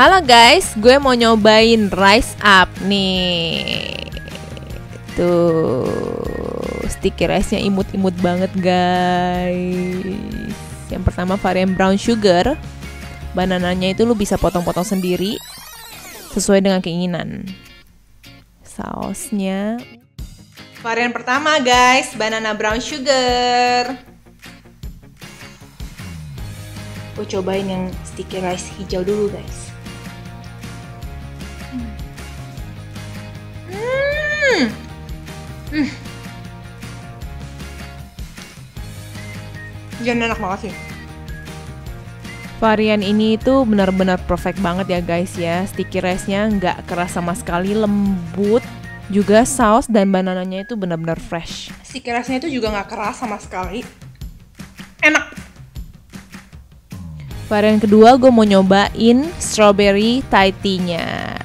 Halo guys, gue mau nyobain Rise Up nih. Tuh, stiker rice-nya imut-imut banget guys. Yang pertama varian brown sugar. Banananya itu lu bisa potong-potong sendiri sesuai dengan keinginan. Sausnya varian pertama guys, banana brown sugar. Gue cobain yang sticky rice hijau dulu guys. Jangan enak banget sih. Varian ini itu benar-benar perfect banget ya guys ya. Sticky rice-nya nggak keras sama sekali, lembut. Juga saus dan banananya itu benar-benar fresh. Sticky rice-nya itu juga nggak keras sama sekali. Enak. Varian kedua gue mau nyobain strawberry Thai tea-nya.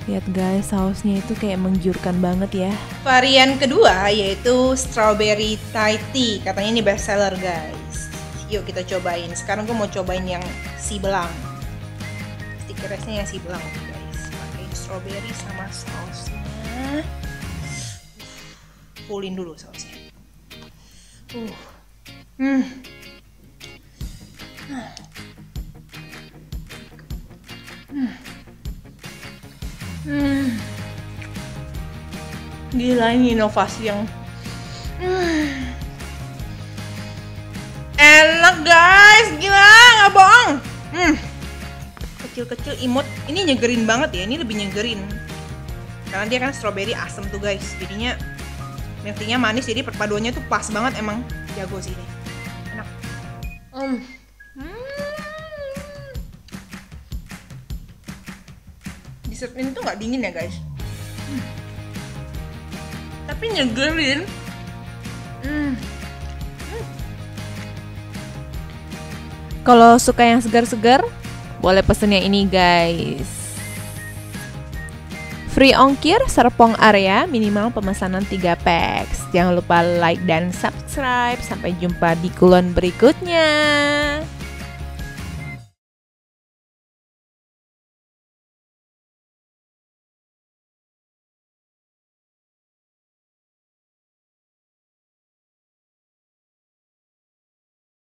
Lihat guys, sausnya itu kayak menggiurkan banget ya. Varian kedua yaitu strawberry Thai tea. Katanya ini best seller guys. Yuk kita cobain. Sekarang gue mau cobain yang si belang. Stiker rice-nya yang si belang guys. Pakai strawberry sama sausnya. Fullin dulu sausnya. Gila, ini inovasi yang enak guys, gila nggak bohong. Kecil-kecil imut, ini nyegerin banget ya, ini lebih nyegerin karena dia kan strawberry asem tuh guys, jadinya milknya manis, jadi perpaduannya tuh pas banget, emang jago sih ini, enak. Dessert ini tuh nggak dingin ya guys, tapi nyegerin. Kalau suka yang segar-segar, boleh pesen yang ini guys. Free ongkir Serpong area, minimal pemesanan 3 packs. Jangan lupa like dan subscribe. Sampai jumpa di kulon berikutnya.